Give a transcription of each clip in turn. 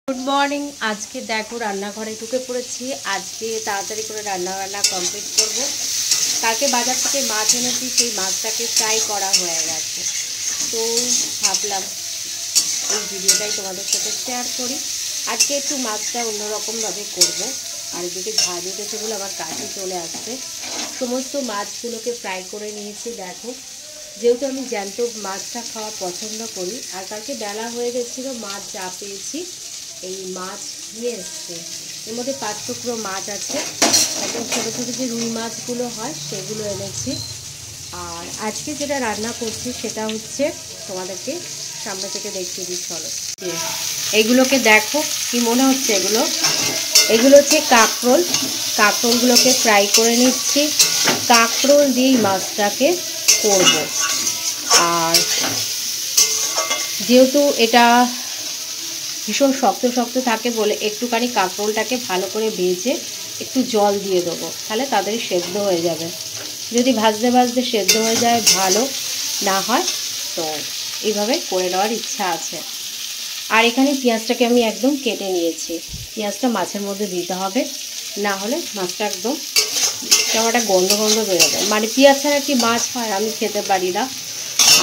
Good morning. आज के देखो रान्नाघरे ढुके पड़ेছি। आज के ताड़ाताড়ি করে রান্না কমপ্লিট করব। কালকে বাজার থেকে মাছ এনেছি, সেই মাছটাকে ফ্রাই করা হয়ে গেছে, তো ভাবলাম এই ভিডিওটাই তোমাদের সাথে শেয়ার করি। আজকে একটু মাছটা অন্যরকমভাবে করব। আর এদিকে ভাজ উঠেছে বলে আমার কাছে চলে আসছে। সমস্ত মাছগুলোকে ফ্রাই করে নিয়েছি। দেখো, যেহেতু আমি জ্যান্ত মাছটা খাওয়া পছন্দ করি, আর কালকে বেলা হয়ে গেছিলো, মাছ যা পেয়েছি এই মাছ নিয়ে এসছে। এর মধ্যে 5 টুকরো মাছ আছে, একদম ছোটো ছোটো যে রুই মাছগুলো হয় সেগুলো এনেছি। আর আজকে যেটা রান্না করছি সেটা হচ্ছে তোমাদেরকে সামনে থেকে দেখিয়ে দিই, চলো। এইগুলোকে দেখো কি মনে হচ্ছে, এগুলো হচ্ছে কাঁকরোল। কাঁকরোলগুলোকে ফ্রাই করে নিচ্ছি। কাঁকরোল দিয়েই মাছটাকে করব। আর যেহেতু এটা ভীষণ শক্ত শক্ত থাকে বলে একটুখানি কাঁকরোলটাকে ভালো করে ভেজে একটু জল দিয়ে দেবো, তাহলে তাড়াতাড়ি সেদ্ধ হয়ে যাবে। যদি ভাজতে ভাজতে সেদ্ধ হয়ে যায় ভালো, না হয় তো এইভাবে করে নেওয়ার ইচ্ছা আছে। আর এখানে পেঁয়াজটাকে আমি একদম কেটে নিয়েছি। পেঁয়াজটা মাছের মধ্যে দিতে হবে, না হলে মাছটা একদম কেমন একটা গন্ধ গন্ধ বেরোবে। মানে পেঁয়াজ ছাড়া কি মাছ হয়, আমি খেতে পারি না।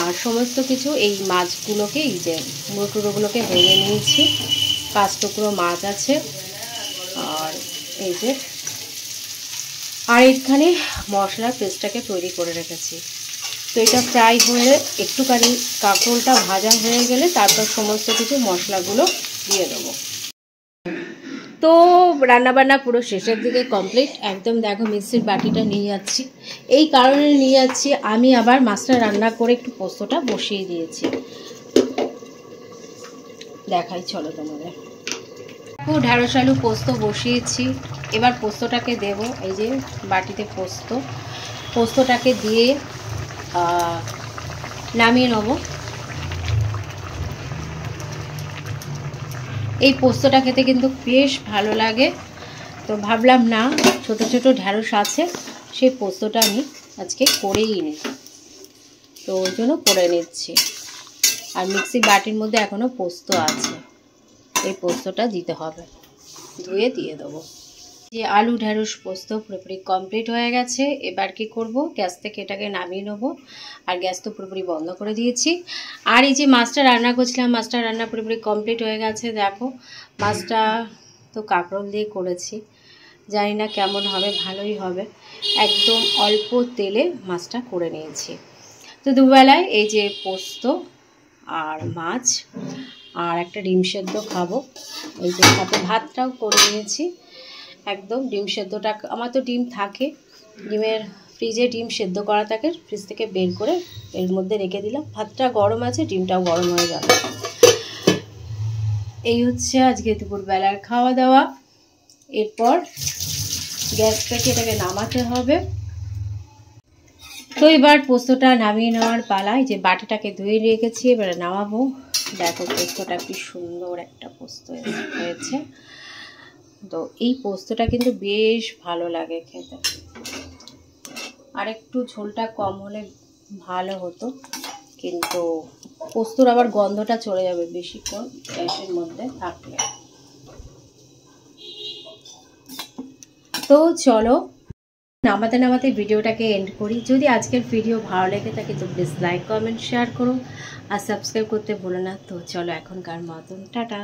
আর সমস্ত কিছু এই মাছগুলোকে, এই যে মুড়ো টুড়োগুলোকে ভেজে নিয়েছি। 5 টুকরো মাছ আছে। আর এই যে আর এখানে মশলার পেস্টটাকে তৈরি করে রেখেছি। তো এটা ফ্রাই হয়ে একটুখানি কাঁকরোলটা ভাজা হয়ে গেলে তারপর সমস্ত কিছু মশলাগুলো দিয়ে দেবো। তো রান্নাবান্না পুরো শেষের দিকে কমপ্লিট। একদম দেখো মিক্সির বাটিটা নিয়ে যাচ্ছি, এই কারণে নিয়ে যাচ্ছি, আমি আবার মাছটা রান্না করে একটু পোস্তটা বসিয়ে দিয়েছি। দেখাই চলো তোমাদের। ঢেঁড়স আলু পোস্ত বসিয়েছি, এবার পোস্তটাকে দেব। এই যে বাটিতে পোস্তটাকে দিয়ে নামিয়ে নেব। এই পোস্তটা খেতে কিন্তু বেশ ভালো লাগে, তো ভাবলাম না ছোট ছোট ঢেঁড়স আছে, সেই পোস্তটা আমি আজকে করেই নিই, তো ওই জন্য করে নিচ্ছি। আর মিক্সি বাটির মধ্যে এখনও পোস্ত আছে, এই পোস্তটা দিতে হবে, ধুয়ে দিয়ে দেবো। যে আলু ঢেঁড়স পোস্ত পুরোপুরি কমপ্লিট হয়ে গেছে। এবার কি করব, গ্যাস থেকে এটাকে নামিয়ে নেব। আর গ্যাস তো পুরোপুরি বন্ধ করে দিয়েছি। আর এই যে মাছটা রান্না করছিলাম, মাছটা রান্না পুরোপুরি কমপ্লিট হয়ে গেছে। দেখো, মাছটা তো কাঁকরোল দিয়ে করেছি, জানি না কেমন হবে, ভালোই হবে। একদম অল্প তেলে মাছটা করে নিয়েছি। তো দুবেলায় এই যে পোস্ত আর মাছ আর একটা ডিম সেদ্ধ খাবো। এই যে সাথে ভাতটাও করে নিয়েছি। একদম ডিম সেদ্ধটা, আমার তো ডিম থাকে, ডিমের ফ্রিজে ডিম সেদ্ধ করা থাকে, ফ্রিজ থেকে বের করে এর মধ্যে রেখে দিলাম। ভাতটা গরম আছে, ডিমটাও গরম হয়ে যাবে। এই হচ্ছে আজকে দুপুরবেলার খাওয়া দাওয়া। এরপর গ্যাস থেকে এটাকে নামাতে হবে। তো এবার পোস্তটা নামিয়ে নেওয়ার পালা। এই যে বাটিটাকে ধুয়ে রেখেছি, এবারে নামাবো। দেখো পোস্তটা কি সুন্দর একটা পোস্ত হয়েছে। তো এই পোস্তটা কিন্তু বেশ ভালো লাগে খেতে। আর একটু ঝোলটা কম হলে ভালো হতো, কিন্তু পোস্তর আবার গন্ধটা চলে যাবে বেশিক্ষণ গ্যাসের মধ্যে থাকলে। তো চলো নামাতে নামাতে ভিডিওটাকে এন্ড করি। যদি আজকের ভিডিও ভালো লেগে থাকে তো প্লিজ লাইক কমেন্ট শেয়ার করো, আর সাবস্ক্রাইব করতে ভুলো না। তো চলো এখনকার মতন টাটা।